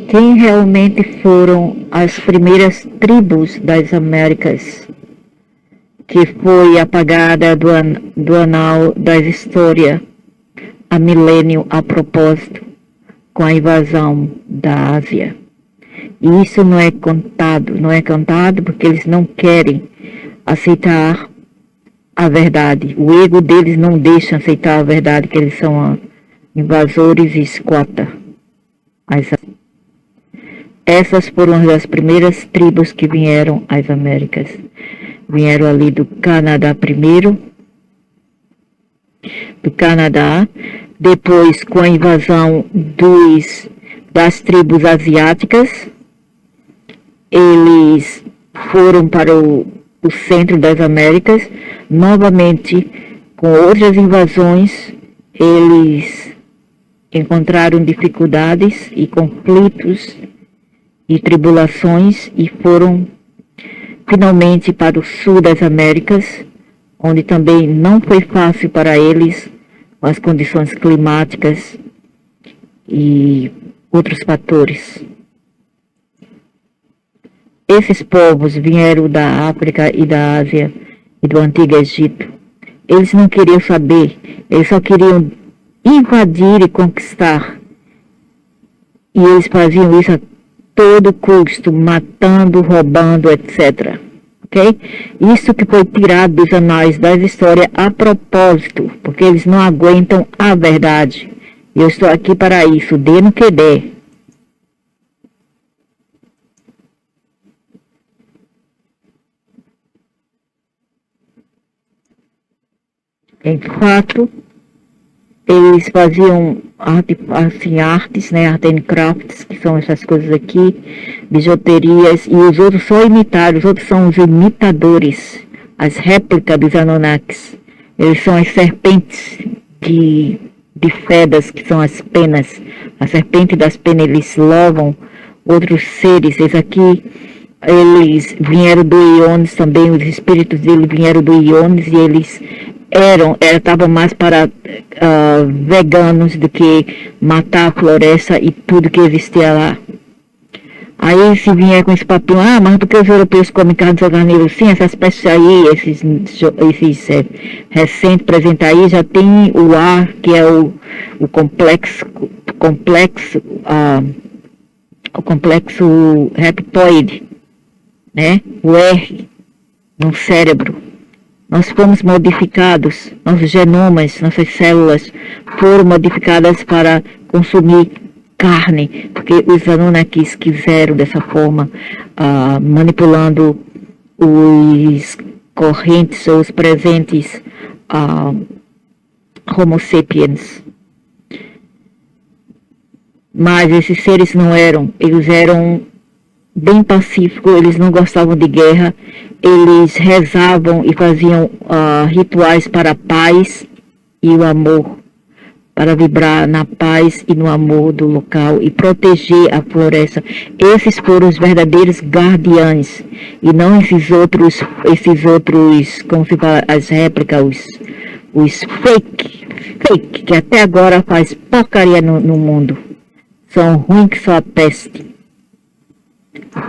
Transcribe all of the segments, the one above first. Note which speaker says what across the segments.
Speaker 1: quem realmente foram as primeiras tribos das Américas, que foi apagada do anal da história há milênio a propósito, com a invasão da Ásia. E isso não é contado porque eles não querem aceitar a verdade. O ego deles não deixa aceitar a verdade, que eles são invasores e escota. Essas foram as primeiras tribos que vieram às Américas. Vieram ali do Canadá primeiro, depois com a invasão das tribos asiáticas, eles foram para o centro das Américas, novamente com outras invasões, eles encontraram dificuldades e conflitos e tribulações e foram finalmente para o sul das Américas, onde também não foi fácil para eles, com as condições climáticas e outros fatores. Esses povos vieram da África e da Ásia e do Antigo Egito. Eles não queriam saber, eles só queriam invadir e conquistar. E eles faziam isso a todo custo, matando, roubando, etc. Ok? Isso que foi tirado dos anais da história a propósito, porque eles não aguentam a verdade. Eu estou aqui para isso, dê no que der. Em fato, eles faziam artes, né, art and crafts, que são essas coisas aqui, bijuterias, e os outros só imitaram, os outros são os imitadores, as réplicas dos Anunnakis. Eles são as serpentes de Fedas, que são as penas. A serpente das penas, eles louvam outros seres. Esses aqui, eles vieram do Iones também, os espíritos deles vieram do Iones, e eles estavam mais para veganos do que matar a floresta e tudo que existia lá. Aí se vier com esse papinho, mas porque os europeus comem carne de carneiro? Sim, essas espécies aí, esses recentes presentes aí, já tem o A, que é o complexo reptoide, né? O R no cérebro. Nós fomos modificados, nossos genomas, nossas células foram modificadas para consumir carne, porque os Anunnakis quiseram dessa forma, manipulando os correntes ou os presentes Homo sapiens. Mas esses seres não eram, eles eram bem pacíficos, eles não gostavam de guerra, eles rezavam e faziam rituais para a paz e o amor, para vibrar na paz e no amor do local e proteger a floresta. Esses foram os verdadeiros guardiães, e não esses outros, como se fala, as réplicas, os fake, que até agora faz porcaria no mundo. São ruins que só a peste.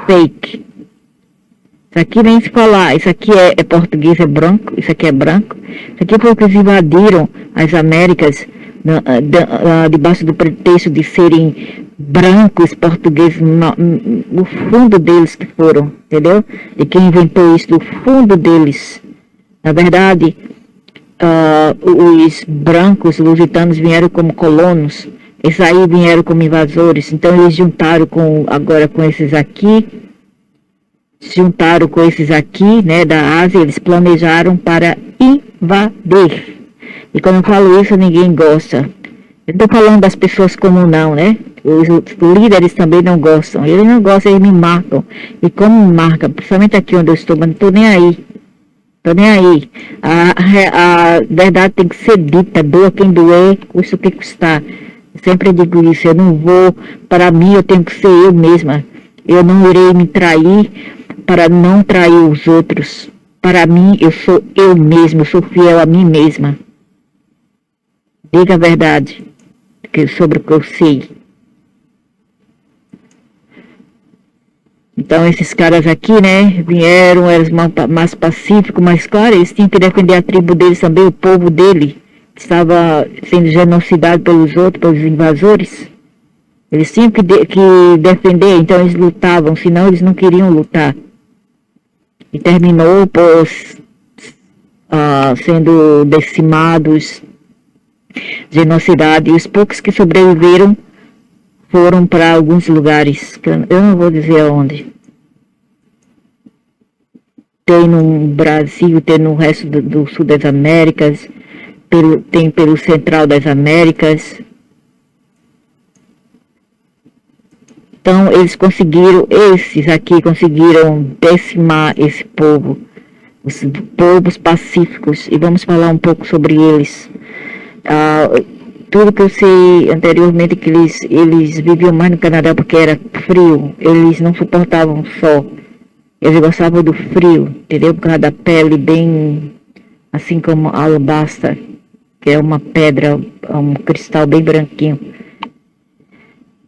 Speaker 1: Fake. Isso aqui nem se falar, isso aqui é português, é branco, isso aqui é branco. Isso aqui foi que eles invadiram as Américas debaixo do pretexto de serem brancos portugueses, no fundo deles que foram, entendeu? E quem inventou isso, do fundo deles. Na verdade, os brancos lusitanos vieram como colonos, esses aí vieram como invasores, então eles juntaram agora com esses aqui, né, da Ásia, eles planejaram para invadir. E quando eu falo isso, ninguém gosta. Eu não estou falando das pessoas comuns, não, né? Os líderes também não gostam. Eles não gostam, eles me marcam. E como me marcam, principalmente aqui onde eu estou, mas não estou nem aí. A verdade tem que ser dita, doa quem doer, custa o que custar. Eu sempre digo isso, eu não vou, para mim eu tenho que ser eu mesma. Eu não irei me trair para não trair os outros. Para mim, eu sou eu mesma, eu sou fiel a mim mesma. Diga a verdade sobre o que eu sei. Então esses caras aqui, né, vieram, eram mais pacíficos, mas claro, eles tinham que defender a tribo deles também, o povo dele, que estava sendo genocidado pelos outros, pelos invasores. Eles tinham que defender, então eles lutavam, senão eles não queriam lutar. E terminou por sendo decimados, genocidados, e os poucos que sobreviveram foram para alguns lugares, que eu não vou dizer aonde. Tem no Brasil, tem no resto do sul das Américas, tem pelo central das Américas. Então esses aqui conseguiram decimar esse povo, os povos pacíficos, e vamos falar um pouco sobre eles. Tudo que eu sei anteriormente, que eles viviam mais no Canadá porque era frio, eles não suportavam sol, eles gostavam do frio, entendeu? Por causa da pele bem, assim como alabasta, que é uma pedra, um cristal bem branquinho.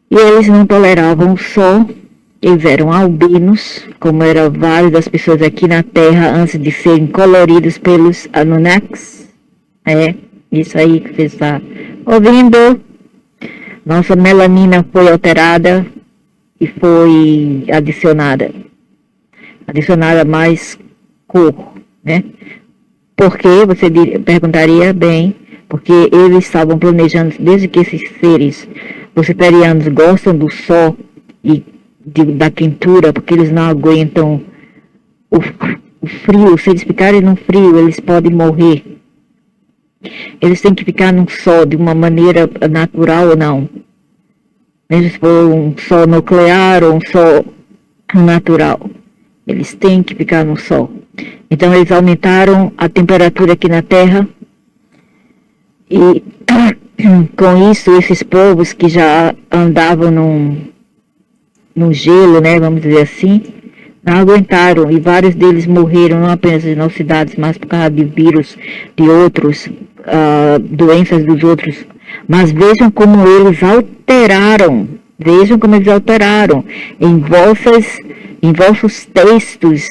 Speaker 1: E eles não toleravam o sol, eles eram albinos, como eram várias das pessoas aqui na Terra antes de serem coloridos pelos Anunnakis. Isso aí que você está ouvindo. Nossa melanina foi alterada e foi adicionada mais cor, né? Por que? Você perguntaria bem, porque eles estavam planejando, desde que esses seres luciferianos gostam do sol e da quentura, porque eles não aguentam o frio. Se eles ficarem no frio, eles podem morrer. Eles têm que ficar no sol de uma maneira natural ou não. Mesmo se for um sol nuclear ou um sol natural. Eles têm que ficar no sol. Então eles aumentaram a temperatura aqui na Terra. E com isso, esses povos que já andavam no gelo, né, vamos dizer assim, não aguentaram, e vários deles morreram, não apenas de nossas cidades, mas por causa de vírus, de outros, doenças dos outros. Mas vejam como eles alteraram em vossos textos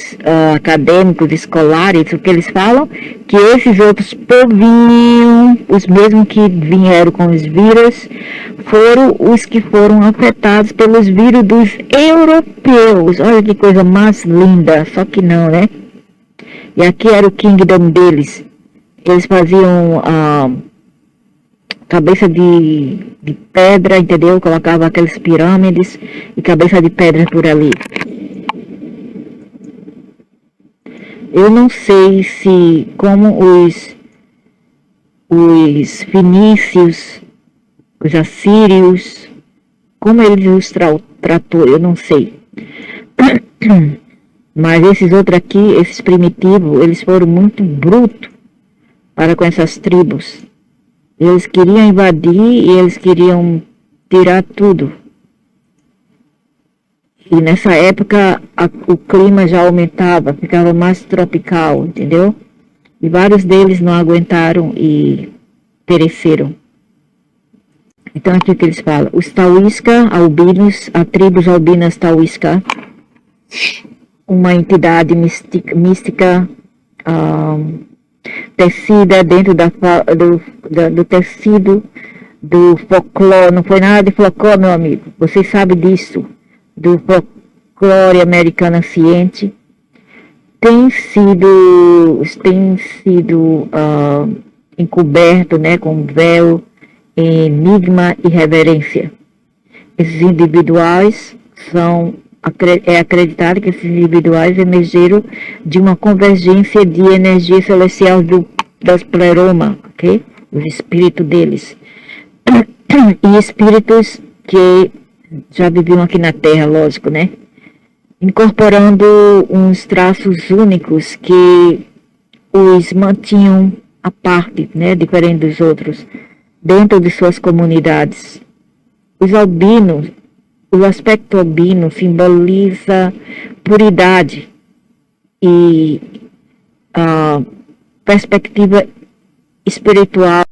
Speaker 1: acadêmicos, escolares, o que eles falam, que esses outros povinhos, os mesmos que vieram com os vírus, foram os que foram afetados pelos vírus dos europeus. Olha que coisa mais linda, só que não, né? E aqui era o kingdom deles. Eles faziam cabeça de pedra, entendeu? Colocava aquelas pirâmides e cabeça de pedra por ali. Eu não sei se como os fenícios, os assírios, como eles os tratou, eu não sei. Mas esses outros aqui, esses primitivos, eles foram muito brutos para com essas tribos. Eles queriam invadir e eles queriam tirar tudo. E nessa época o clima já aumentava, ficava mais tropical, entendeu? E vários deles não aguentaram e pereceram. Então aqui que eles falam, os Tauisca, albinos, a tribos albinas Tauisca, uma entidade mística tecida dentro do tecido do folclore. Não foi nada de folclore, meu amigo, vocês sabem disso, do folclore americano anciente, tem sido encoberto, né, com véu, enigma e reverência. Esses individuais é acreditado que esses individuais emergiram de uma convergência de energia celestial das pleroma, ok? Os espíritos deles. E espíritos que já viviam aqui na Terra, lógico, né? Incorporando uns traços únicos que os mantinham à parte, né? Diferente dos outros, dentro de suas comunidades. Os albinos, o aspecto albino simboliza puridade e perspectiva espiritual.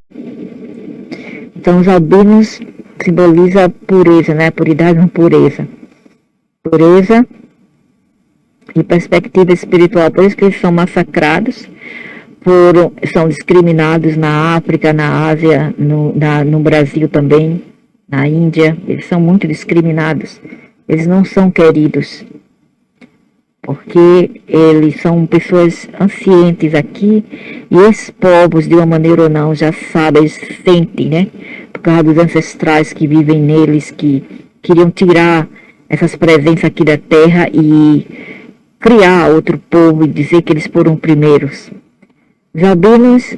Speaker 1: Então, os albinos simboliza pureza, né? Puridade não pureza. Pureza e perspectiva espiritual. Por isso que eles são massacrados, são discriminados na África, na Ásia, no Brasil também, na Índia. Eles são muito discriminados. Eles não são queridos, porque eles são pessoas ancientes aqui, e esses povos, de uma maneira ou não, já sabem, eles sentem, né? Por causa dos ancestrais que vivem neles, que queriam tirar essas presenças aqui da terra e criar outro povo e dizer que eles foram primeiros. Os albinos,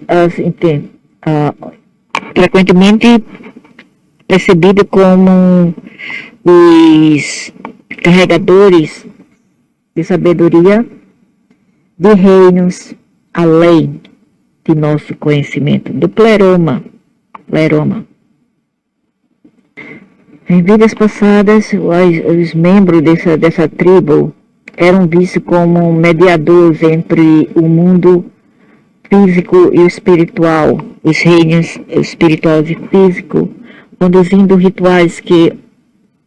Speaker 1: frequentemente percebidos como os carregadores de sabedoria de reinos além de nosso conhecimento, do pleroma. Em vidas passadas, os membros dessa tribo eram vistos como mediadores entre o mundo físico e o espiritual, os reinos espiritual e físico, conduzindo rituais que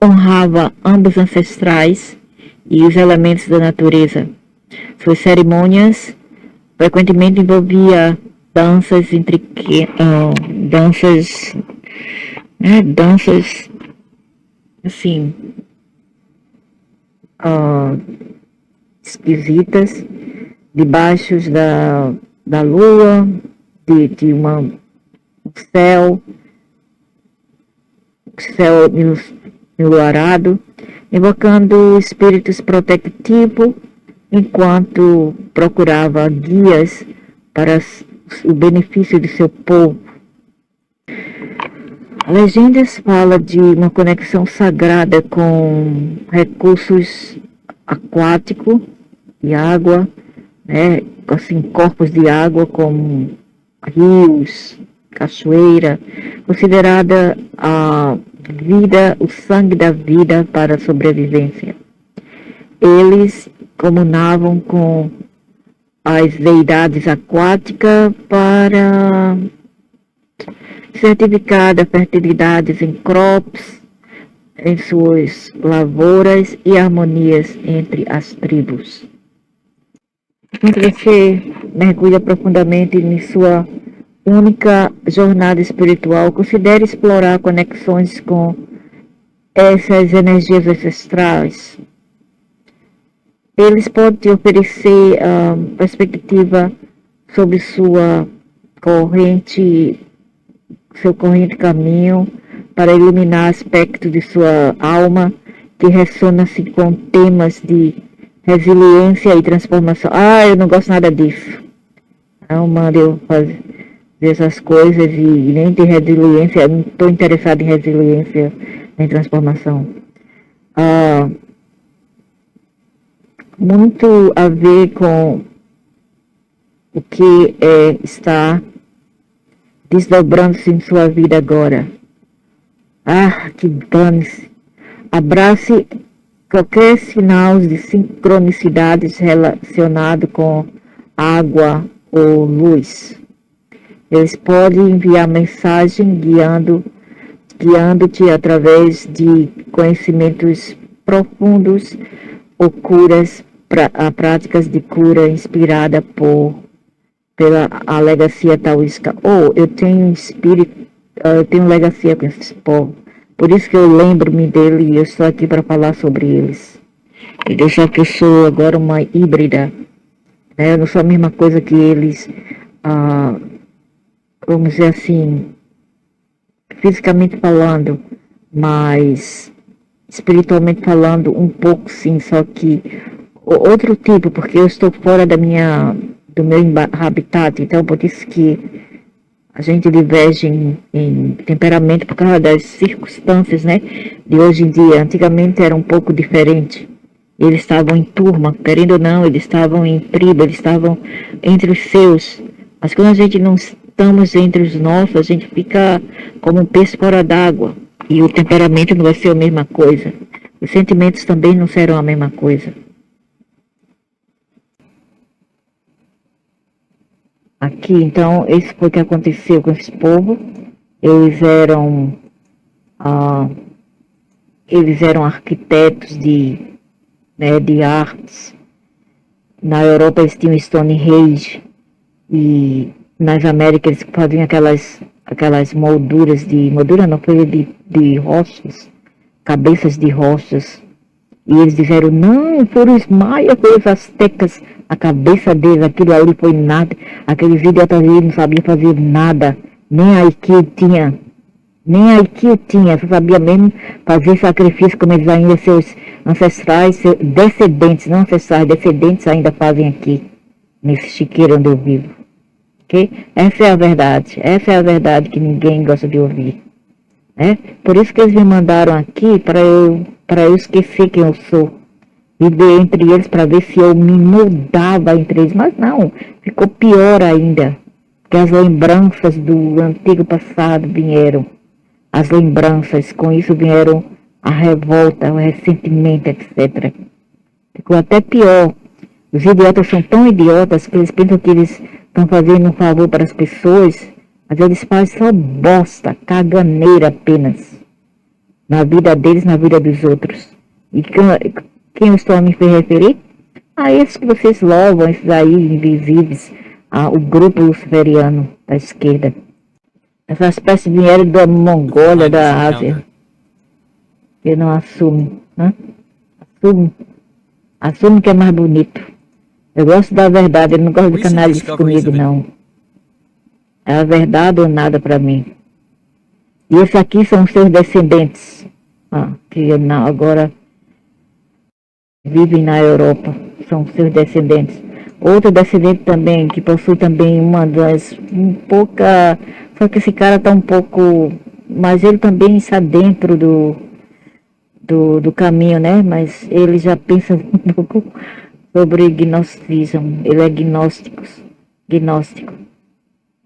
Speaker 1: honravam ambos ancestrais e os elementos da natureza. Suas cerimônias frequentemente envolviam danças danças assim, esquisitas, debaixo da lua, de um céu enluarado, invocando espíritos protectivos, enquanto procurava guias para o benefício de seu povo. Legendas falam de uma conexão sagrada com recursos aquáticos e água, né? Assim, corpos de água como rios, cachoeira, considerada a vida, o sangue da vida para a sobrevivência. Eles comunavam com as deidades aquáticas para certificar a fertilidade em crops, em suas lavouras e harmonias entre as tribos. Quando você mergulha profundamente em sua única jornada espiritual, considere explorar conexões com essas energias ancestrais. Eles podem te oferecer perspectiva sobre seu corrente caminho para iluminar aspectos de sua alma que ressonam-se com temas de resiliência e transformação. Eu não gosto nada disso. Não manda eu fazer essas coisas e nem de resiliência. Eu não estou interessado em resiliência nem transformação. Muito a ver com o que está desdobrando-se em sua vida agora. Que dane-se. Abrace qualquer sinal de sincronicidades relacionado com água ou luz. Eles podem enviar mensagem guiando-te através de conhecimentos profundos ou práticas de cura inspirada pela legacia taoísta. Eu tenho legacia com esses povos. Por isso que eu lembro-me dele e eu estou aqui para falar sobre eles. Só que eu sou agora uma híbrida. Né? Eu não sou a mesma coisa que eles, vamos dizer assim, fisicamente falando, mas espiritualmente falando um pouco sim, só que outro tipo, porque eu estou fora do meu habitat, então por isso que a gente diverge em temperamento por causa das circunstâncias, né, de hoje em dia. Antigamente era um pouco diferente. Eles estavam em turma, querendo ou não, eles estavam em tribo, eles estavam entre os seus. Mas quando a gente não estamos entre os nossos, a gente fica como um peixe fora d'água. E o temperamento não vai ser a mesma coisa. Os sentimentos também não serão a mesma coisa. Aqui, então, esse foi o que aconteceu com esse povo. Eles eram arquitetos de artes, Na Europa eles tinham Stonehenge, e nas Américas eles faziam aquelas molduras moldura não, foi de rochas, cabeças de rochas. E eles disseram, não, foram os maias, foram os astecas, a cabeça deles, aquilo ali foi nada, aqueles idiotas ali não sabiam fazer nada, nem a IQ tinha, só sabia mesmo fazer sacrifício, como eles ainda, seus ancestrais, seus descendentes, não ancestrais, descendentes ainda fazem aqui, nesse chiqueiro onde eu vivo. Ok? Essa é a verdade que ninguém gosta de ouvir. Né? Por isso que eles me mandaram aqui, para eu esquecer quem eu sou. Viver entre eles para ver se eu me mudava entre eles. Mas não, ficou pior ainda. Porque as lembranças do antigo passado vieram. As lembranças, com isso vieram a revolta, o ressentimento, etc. Ficou até pior. Os idiotas são tão idiotas que eles pensam que eles estão fazendo um favor para as pessoas, mas eles fazem só bosta, caganeira apenas. Na vida deles, na vida dos outros. E quem eu estou a me referir? A esses que vocês louvam, esses aí invisíveis, o grupo luciferiano da esquerda. Essas espécies vieram da Mongólia, da Ásia. Eu não assumo, né? Assumo que é mais bonito. Eu gosto da verdade, eu não gosto de canalice comigo, não. É a verdade ou nada para mim. E esses aqui são os seus descendentes, que agora vivem na Europa, são seus descendentes. Outro descendente também, que possui também uma das, só que esse cara está um pouco, mas ele também está dentro do caminho, né? Mas ele já pensa um pouco sobre gnosticismo, ele é gnóstico.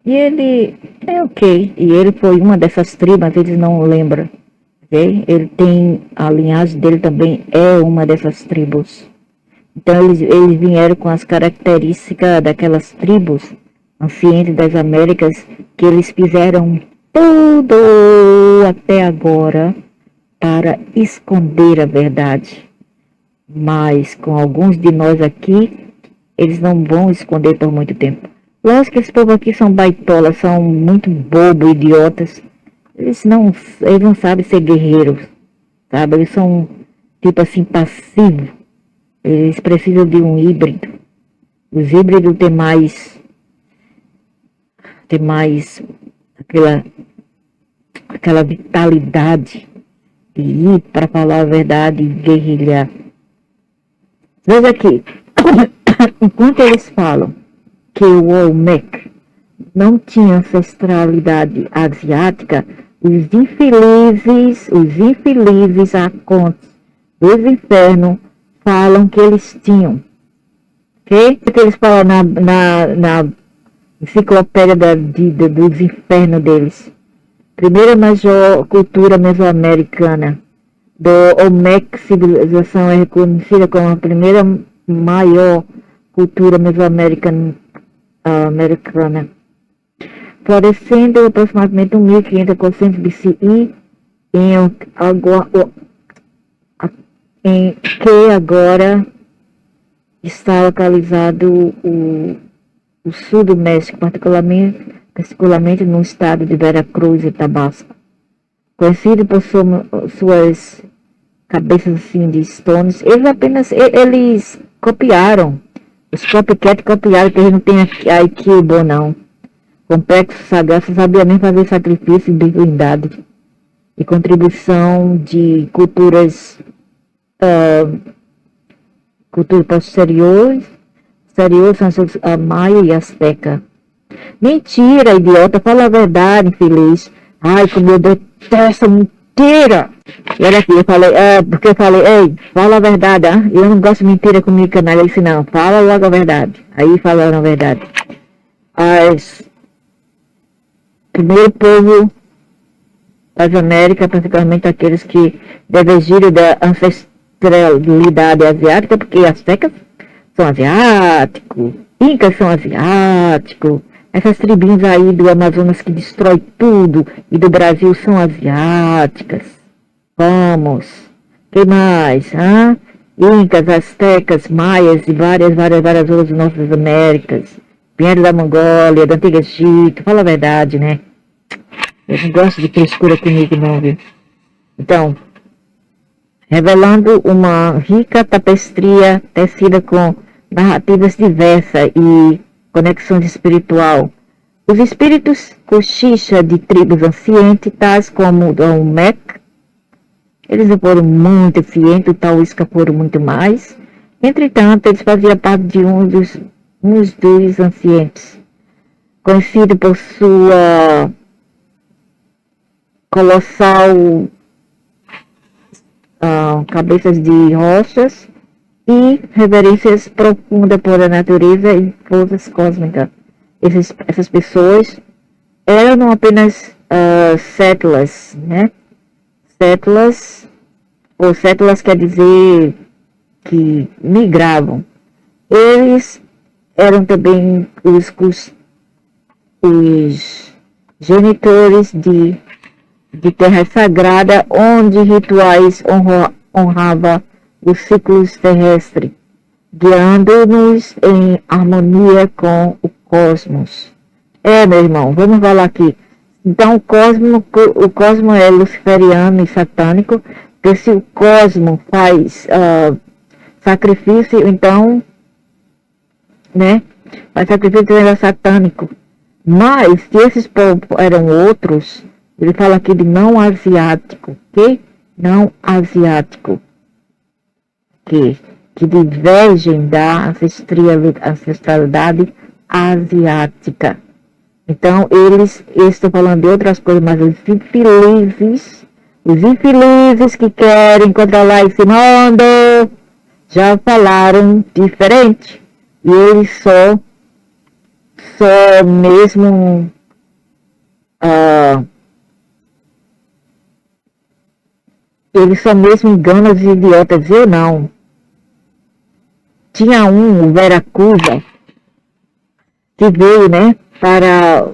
Speaker 1: E ele é ok, e ele foi uma dessas tribos, eles não lembram, ok? Ele tem, a linhagem dele também é uma dessas tribos. Então eles vieram com as características daquelas tribos ancientes das Américas, que eles fizeram tudo até agora para esconder a verdade. Mas com alguns de nós aqui, eles não vão esconder por muito tempo. Lógico que esse povo aqui são baitolas, são muito bobos, idiotas. Eles não sabem ser guerreiros, sabe? Eles são, tipo assim, passivos. Eles precisam de um híbrido. Os híbridos têm mais aquela vitalidade de ir para falar a verdade e guerrilhar. Veja aqui, enquanto eles falam que o Olmec não tinha ancestralidade asiática, os infelizes arcontes dos infernos falam que eles tinham. Ok? Que eles falam na enciclopédia dos infernos deles. Primeira maior cultura mesoamericana. Do Olmec, civilização é reconhecida como a primeira maior cultura mesoamericana, florescendo aproximadamente 1500 a 400 BCE, em que agora está localizado o sul do México, particularmente no estado de Veracruz e Tabasco. Conhecido por suas cabeças assim de stones, eles copiaram. Os copycat copiaram, que eles não têm IQ bom não. Complexo sagaz, sabia nem fazer sacrifício de divindade. E contribuição de culturas posteriores são a maia e azteca. Mentira, idiota, fala a verdade, infeliz. Ai, como eu detesto mentira. E olha aqui, porque eu falei, ei, fala a verdade, eu não gosto de mentira comigo, canalha. Ele disse, não, fala logo a verdade. Aí falaram a verdade. Primeiro povo das Américas, particularmente aqueles que divergiram da ancestralidade asiática, porque aztecas são asiáticos, incas são asiáticos, essas tribinhas aí do Amazonas que destrói tudo e do Brasil são asiáticas. Vamos. Que mais? Incas, astecas, maias e várias outras nossas Américas. Vieram da Mongólia, do Antigo Egito, fala a verdade, né? Eu não gosto de frescura comigo, não, viu? Então, revelando uma rica tapestria tecida com narrativas diversas e conexões espiritual. Os espíritos cochicha de tribos ancientes, tais como o Olmec, eles não foram muito eficientes, o Taoísca foram muito mais. Entretanto, eles faziam parte de uns dos ancientes, conhecido por sua colossal cabeças de rochas e reverências profundas por a natureza e forças cósmicas. Essas pessoas eram não apenas settlers, né? Settlers quer dizer que migravam. Eles eram também os genitores de terra sagrada, onde rituais honrava os ciclos terrestres, guiando-nos em harmonia com o cosmos. Meu irmão, vamos falar aqui. Então, o cosmo é luciferiano e satânico, porque se o cosmo faz sacrifício, então, né, faz sacrifício era satânico. Mas, se esses povos eram outros, ele fala aqui de não asiático, ok? Não asiático, que divergem da ancestralidade asiática. Então, eles estão falando de outras coisas, mas os infelizes que querem controlar esse mundo, já falaram diferente. E eles só mesmo eles só mesmo enganam os idiotas. Eu não. Tinha o Veracusa, que veio, né, para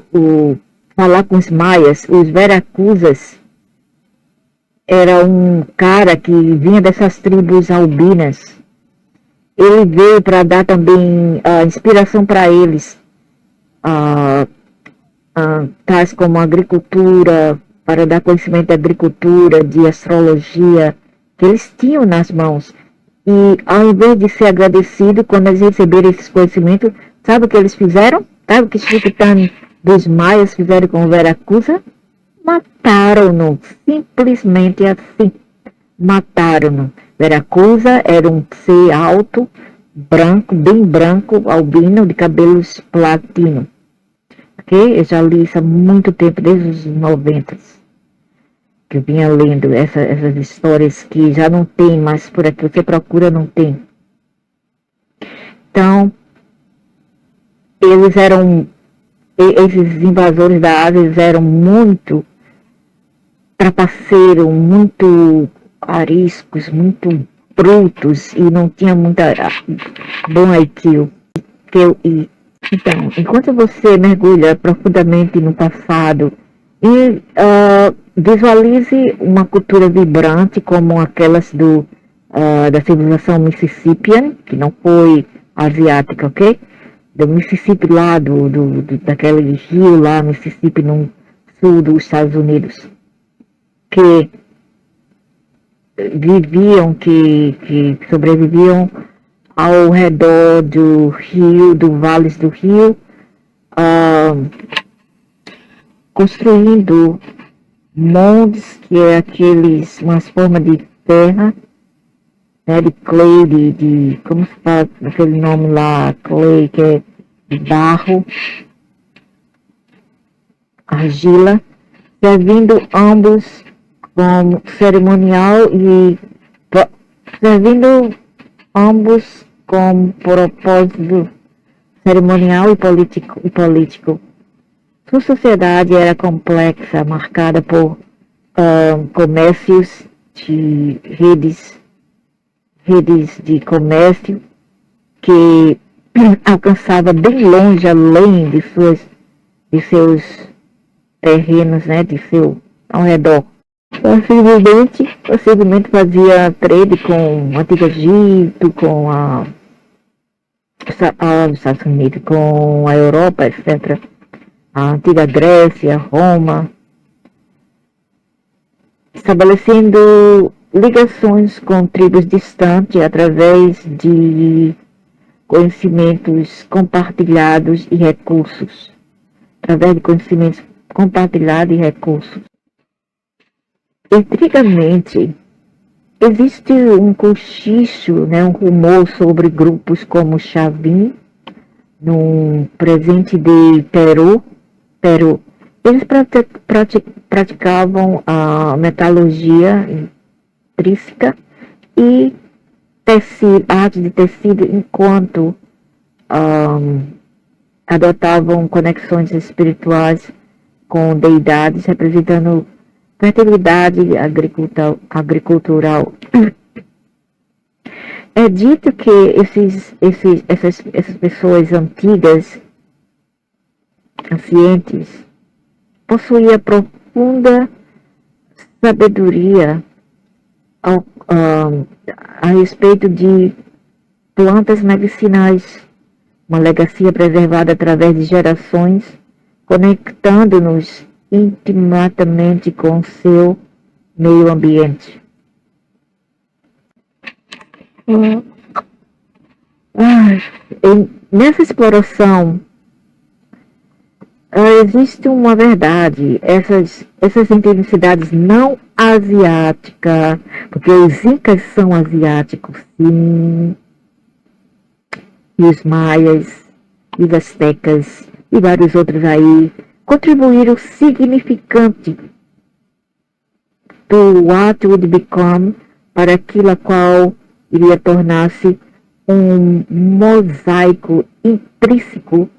Speaker 1: falar com os maias. Os Veracruzas era um cara que vinha dessas tribos albinas. Ele veio para dar também inspiração para eles, tais como agricultura, para dar conhecimento da agricultura, de astrologia, que eles tinham nas mãos. E ao invés de ser agradecido quando eles receberam esses conhecimentos, sabe o que eles fizeram? Sabe o que Chiquitani dos Maias fizeram com o Veracusa? Mataram-no, simplesmente assim. Mataram-no. Veracusa era um ser alto, branco, bem branco, albino, de cabelos platino. Ok? Eu já li isso há muito tempo, desde os 90, que eu vinha lendo essas histórias que já não tem mais por aqui. Você procura, não tem. Então, esses invasores da Ásia, eles eram muito trapaceiros, muito ariscos, muito brutos e não tinha muita bom IQ. Então, enquanto você mergulha profundamente no passado e visualize uma cultura vibrante como aquelas da civilização Mississippian, que não foi asiática, ok? Do Mississippi lá, daquele rio lá, Mississippi, no sul dos Estados Unidos, que que sobreviviam ao redor do rio, vales do rio, construindo montes, que é umas formas de terra, né, de clay, como se fala aquele nome lá, clay, que é de barro, argila, servindo ambos como cerimonial e servindo ambos com propósito cerimonial e político. Sua sociedade era complexa, marcada por comércios de redes de comércio que alcançava bem longe, além de seus terrenos, né, ao redor. Possivelmente fazia trade com o Antigo Egito, com os Estados Unidos, com a Europa, etc. A Antiga Grécia, Roma, estabelecendo ligações com tribos distantes através de conhecimentos compartilhados e recursos. Através de conhecimentos compartilhados e recursos. Antigamente, existe um cochicho, né, um rumor sobre grupos como Chavin, no presente de Peru. Eles praticavam a metalurgia intrínseca e arte de tecido, enquanto adotavam conexões espirituais com deidades, representando fertilidade agricultural. É dito que essas pessoas antigas, ancientes, possuíam profunda sabedoria a respeito de plantas medicinais, uma legacia preservada através de gerações, conectando-nos intimatamente com o seu meio ambiente. Nessa exploração, existe uma verdade. Essas intensidades não asiáticas, porque os incas são asiáticos, sim, e os maias, e os astecas, e vários outros aí, contribuíram significante do what would become para aquilo a qual iria tornar-se um mosaico intrínseco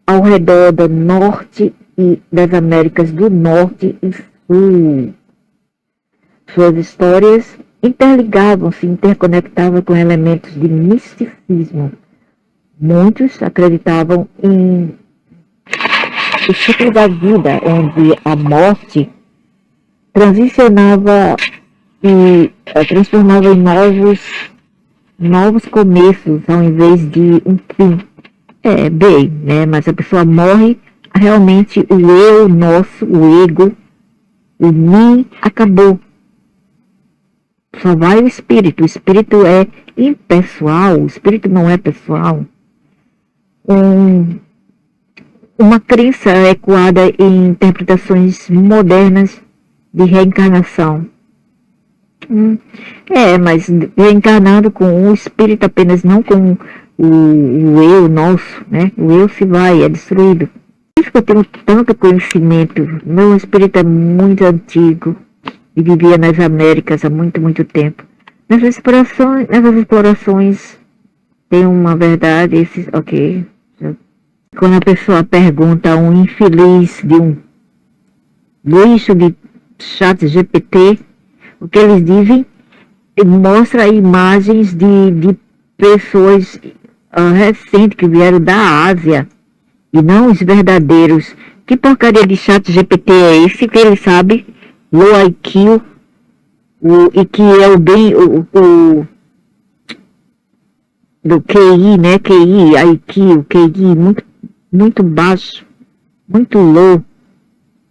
Speaker 1: ao redor do norte e das Américas do Norte e Sul. Suas histórias interligavam-se, interconectavam com elementos de misticismo. Muitos acreditavam em o ciclo da vida, onde a morte transicionava e transformava em novos começos, ao invés de um fim. Bem, né? Mas a pessoa morre, realmente o eu nosso, o ego, o mim acabou. Só vai o espírito é impessoal, o espírito não é pessoal. Uma crença ecoada em interpretações modernas de reencarnação. Mas reencarnando com o espírito apenas, não com o eu nosso, né? O eu se vai, é destruído. Por isso que eu tenho tanto conhecimento. Meu espírito é muito antigo e vivia nas Américas há muito, muito tempo. Nessas explorações tem uma verdade, ok. Quando a pessoa pergunta a um infeliz de um lixo de chat GPT, o que eles dizem mostra imagens de pessoas recentes que vieram da Ásia e não os verdadeiros. Que porcaria de chat GPT é esse que ele sabe? Low IQ, e que é o do QI, né? QI, IQ, QI muito baixo, muito low.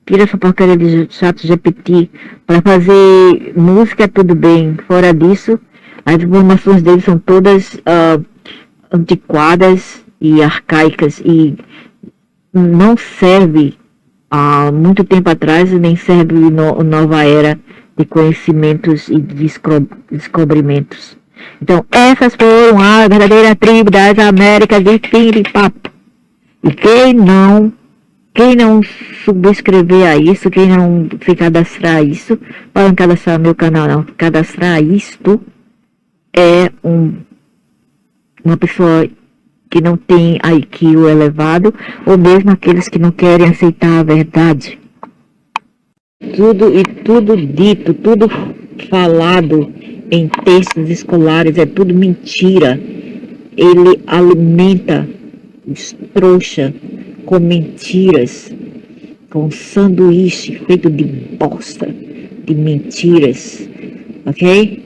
Speaker 1: Tira essa porcaria de chat GPT. Para fazer música, tudo bem. Fora disso, as informações deles são todas antiquadas e arcaicas e não serve há muito tempo atrás e nem serve nova era de conhecimentos e de descobrimentos. Então, essas foram a verdadeira tribo das Américas de fim de papo. E quem não subscrever a isso, quem não se cadastrar a isso, podem cadastrar no meu canal, não. Cadastrar isto é uma pessoa que não tem IQ elevado, ou mesmo aqueles que não querem aceitar a verdade. Tudo dito, tudo falado em textos escolares é tudo mentira. Ele alimenta os trouxa com mentiras, com sanduíche feito de bosta, de mentiras, ok?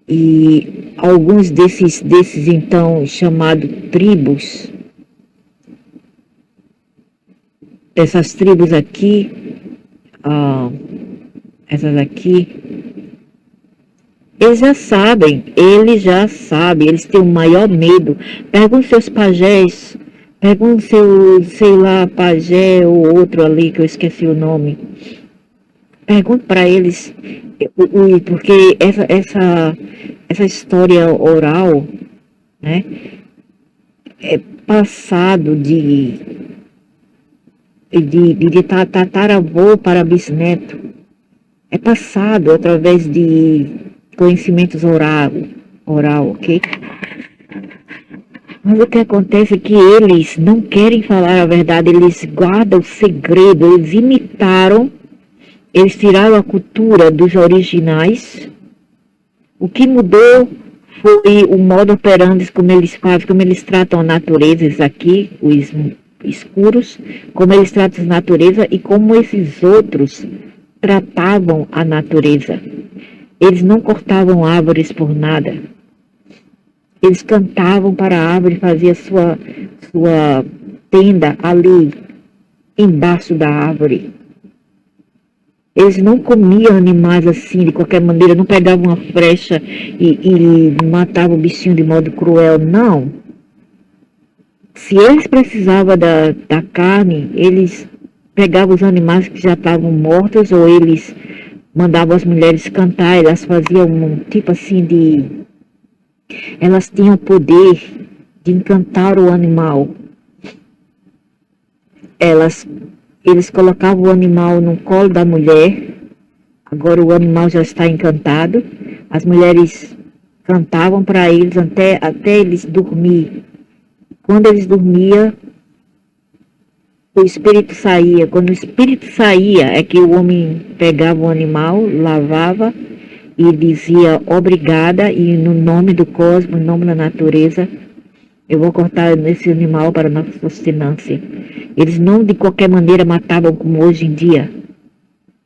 Speaker 1: E alguns desses então chamados tribos, essas tribos aqui, essas aqui, eles já sabem, eles têm o maior medo. Pergunte seus pajés, pergunte seu, sei lá, pajé ou outro ali que eu esqueci o nome. Pergunte para eles, porque essa história oral, né, é passado de tataravô para bisneto. É passado através de conhecimentos oral, ok? Mas o que acontece é que eles não querem falar a verdade, eles guardam o segredo, eles imitaram, eles tiraram a cultura dos originais. O que mudou foi o modo operandi, como eles fazem, como eles tratam a natureza, aqui, os escuros, como eles tratam a natureza e como esses outros tratavam a natureza. Eles não cortavam árvores por nada. Eles cantavam para a árvore, faziam sua tenda ali, embaixo da árvore. Eles não comiam animais assim, de qualquer maneira, não pegavam uma flecha e matavam o bichinho de modo cruel, não. Se eles precisavam da carne, eles pegavam os animais que já estavam mortos, ou eles mandavam as mulheres cantar, elas faziam um tipo assim de... Elas tinham o poder de encantar o animal. Eles colocavam o animal no colo da mulher, agora o animal já está encantado, as mulheres cantavam para eles até eles dormir. Quando eles dormiam, o espírito saía. Quando o espírito saía, é que o homem pegava o animal, lavava e dizia obrigada, e no nome do cosmos, em nome da natureza, eu vou cortar esse animal para nossa sustenância. Eles não de qualquer maneira matavam como hoje em dia.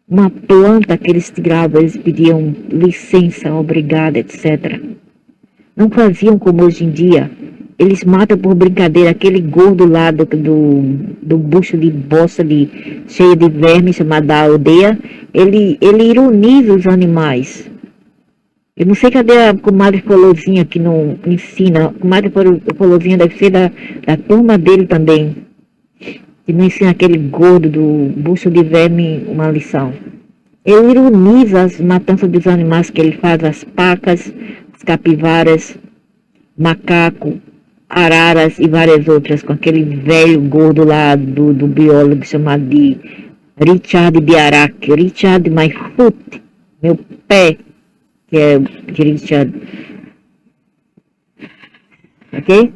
Speaker 1: Uma planta que eles tiravam, eles pediam licença, obrigada, etc. Não faziam como hoje em dia. Eles matam por brincadeira. Aquele gordo lá do bucho de bosta cheio de verme, chamado da aldeia, ele ironiza os animais. Eu não sei cadê a comadre Folozinha que não ensina. A comadre Folozinha deve ser da turma dele também. Que não ensina aquele gordo do bucho de verme uma lição. Ele ironiza as matanças dos animais que ele faz, as pacas, as capivaras, macaco, araras e várias outras, com aquele velho gordo lá do biólogo chamado de Richard Biarak. Richard my foot, meu pé, que é de Richard. Ok?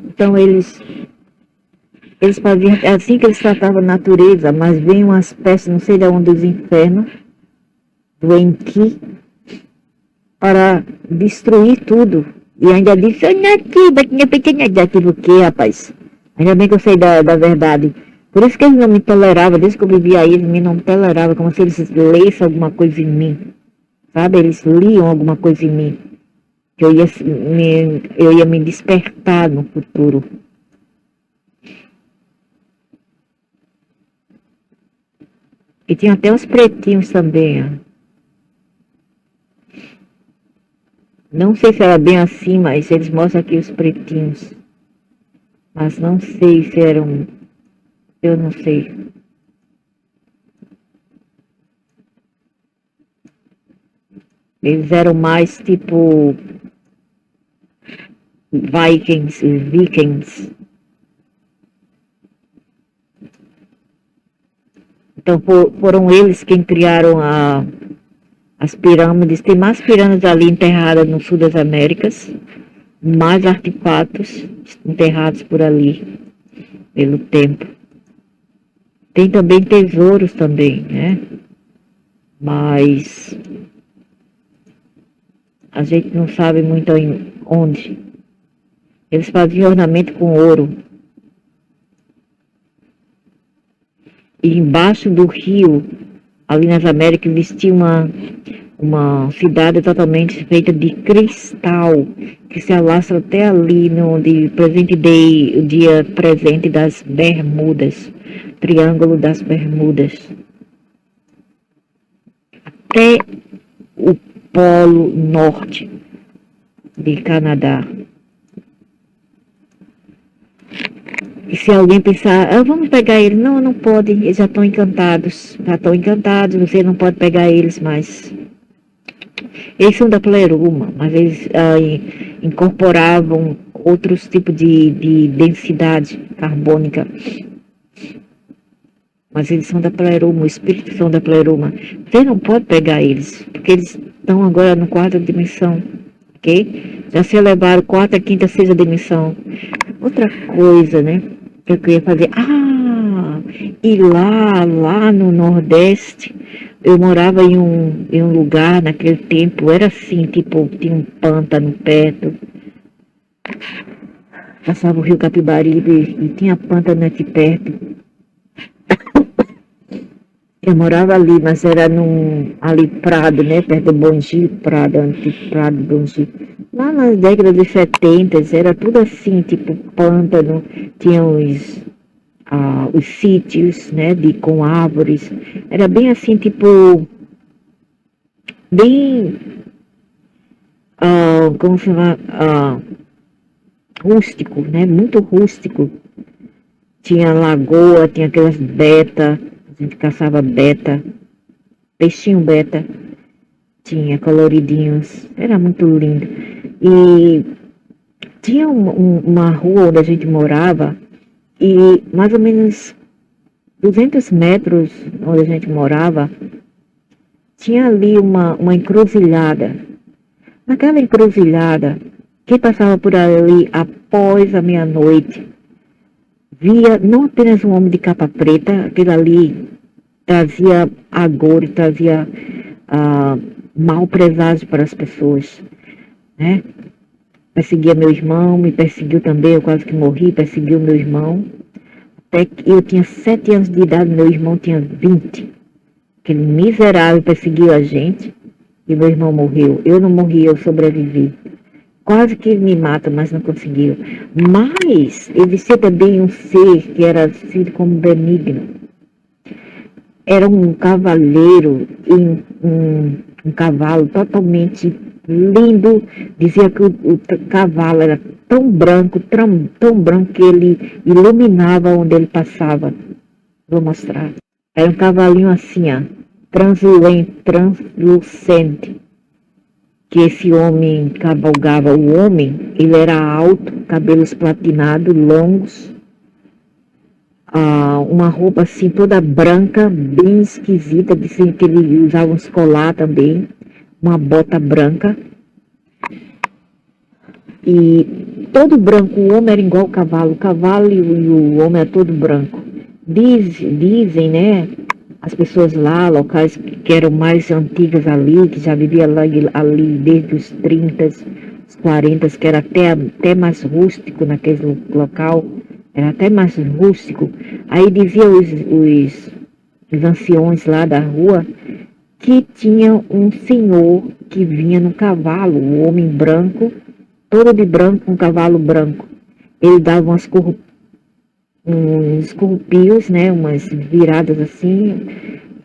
Speaker 1: Então eles faziam, é assim que eles tratavam a natureza, mas vem uma espécie, não sei de onde, dos infernos, do Enki, para destruir tudo. E ainda disse, aquilo que, rapaz? Ainda bem que eu sei da verdade. Por isso que eles não me toleravam, desde que eu vivia aí, eles me não toleravam, como se eles lessem alguma coisa em mim. Sabe? Eles liam alguma coisa em mim. Que eu ia me despertar no futuro. E tinha até os pretinhos também, ó. Não sei se era bem assim, mas eles mostram aqui os pretinhos. Mas não sei se eram... Eu não sei. Eles eram mais tipo... Vikings. Então foram eles quem criaram as pirâmides. Tem mais pirâmides ali enterradas no sul das Américas, mais artefatos enterrados por ali, pelo tempo. Tem também tesouros também, né? Mas a gente não sabe muito onde. Eles faziam ornamento com ouro. E embaixo do rio, ali nas Américas, existia uma cidade totalmente feita de cristal, que se alastra até ali no presente day, o dia presente das Bermudas, Triângulo das Bermudas, até o Polo Norte de Canadá. E se alguém pensar, vamos pegar eles, não, não pode, eles já estão encantados, você não pode pegar eles mais. Eles são da Pleroma, mas eles incorporavam outros tipos de densidade carbônica. Mas eles são da Pleroma, o espírito são da Pleroma. Você não pode pegar eles, porque eles estão agora na quarta dimensão, ok? Já se elevaram quarta, quinta, sexta dimensão. Outra coisa, né, que eu queria fazer. E lá no Nordeste, eu morava em um lugar, naquele tempo, era assim, tipo, tinha um pântano perto. Passava o rio Capibaribe e tinha pântano aqui perto. Eu morava ali, mas era ali Prado, né, perto do Bongi, Prado, antigo Prado, Bongi. Lá nas décadas de 70, era tudo assim, tipo pântano, tinha os sítios, né, com árvores. Era bem assim, tipo, bem, como se chama, rústico, né, muito rústico. Tinha lagoa, tinha aquelas beta, a gente caçava beta, peixinho beta, tinha coloridinhos, era muito lindo. E tinha uma rua onde a gente morava, e mais ou menos 200 metros onde a gente morava, tinha ali uma encruzilhada. Naquela encruzilhada, quem passava por ali após a meia-noite, via não apenas um homem de capa preta, aquele ali trazia agor, trazia mau presságio para as pessoas, né? Perseguia meu irmão, me perseguiu também, eu quase que morri, perseguiu meu irmão. Até que eu tinha 7 anos de idade, meu irmão tinha 20. Aquele miserável perseguiu a gente e meu irmão morreu. Eu não morri, eu sobrevivi. Quase que me mata, mas não conseguiu. Mas existia também um ser que era sido como benigno. Era um cavaleiro em um cavalo totalmente lindo. Dizia que o cavalo era tão branco, tão branco que ele iluminava onde ele passava. Vou mostrar. Era um cavalinho assim, ó, translucente. Que esse homem cavalgava. O homem, ele era alto, cabelos platinados, longos, uma roupa assim toda branca, bem esquisita, dizendo que ele usava uns colar também, uma bota branca. E todo branco, o homem era igual o cavalo e o homem era todo branco. Dizem, né, as pessoas lá, locais que eram mais antigas ali, que já viviam ali desde os 30, os 40, que era até mais rústico naquele local, era até mais rústico. Aí diziam os anciões lá da rua que tinha um senhor que vinha no cavalo, um homem branco, todo de branco, um cavalo branco. Ele dava uns corrupios, né, umas viradas assim,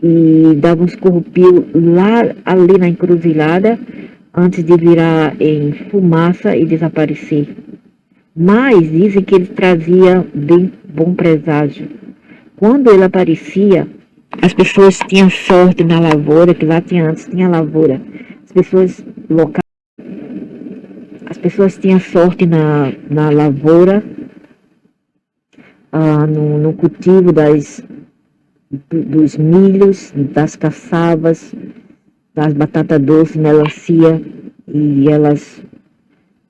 Speaker 1: e dava uns corrupios lá ali na encruzilhada, antes de virar em fumaça e desaparecer. Mas dizem que ele trazia bem bom presságio. Quando ele aparecia, as pessoas tinham sorte na lavoura, que lá antes tinha lavoura. As pessoas locais, as pessoas tinham sorte na lavoura, no cultivo dos milhos, das caçavas, das batatas doces, melancia, e elas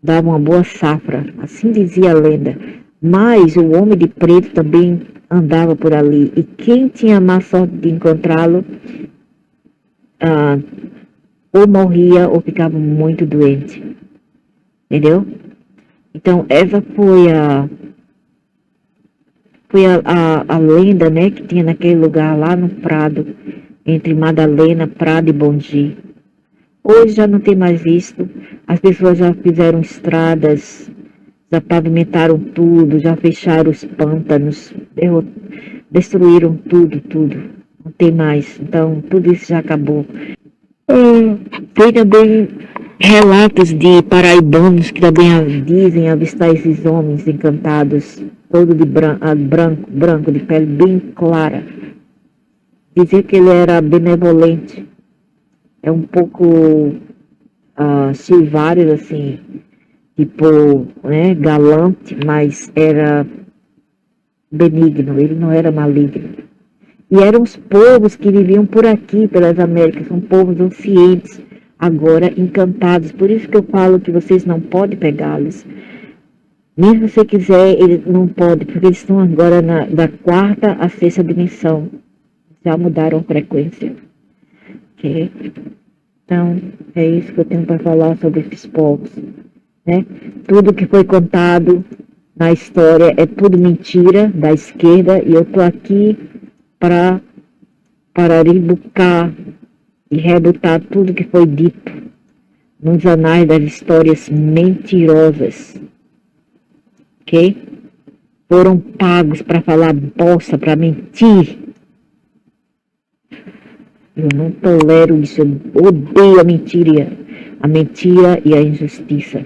Speaker 1: davam uma boa safra, assim dizia a lenda. Mas o homem de preto também andava por ali, e quem tinha má sorte de encontrá-lo, ou morria ou ficava muito doente. Entendeu? Então, essa foi foi a lenda, né, que tinha naquele lugar lá no Prado, entre Madalena, Prado e Bongi. Hoje já não tem mais isso. As pessoas já fizeram estradas, já pavimentaram tudo, já fecharam os pântanos, destruíram tudo, tudo. Não tem mais. Então, tudo isso já acabou. Tem também relatos de paraibanos que também dizem avistar esses homens encantados, todo de branco, de pele bem clara. Dizia que ele era benevolente. É um pouco Silvário, assim, tipo, né, galante, mas era benigno, ele não era maligno. E eram os povos que viviam por aqui, pelas Américas, são povos ancientes, agora encantados. Por isso que eu falo que vocês não podem pegá-los. Mesmo se você quiser, ele não pode, porque eles estão agora da quarta à sexta dimensão. Já mudaram a frequência. Ok? Então, é isso que eu tenho para falar sobre esses povos. Né? Tudo que foi contado na história é tudo mentira da esquerda, e eu estou aqui para rebucar e rebutar tudo que foi dito nos anais das histórias mentirosas. Ok? Foram pagos para falar bosta, para mentir. Eu não tolero isso, eu odeio a mentira e a injustiça.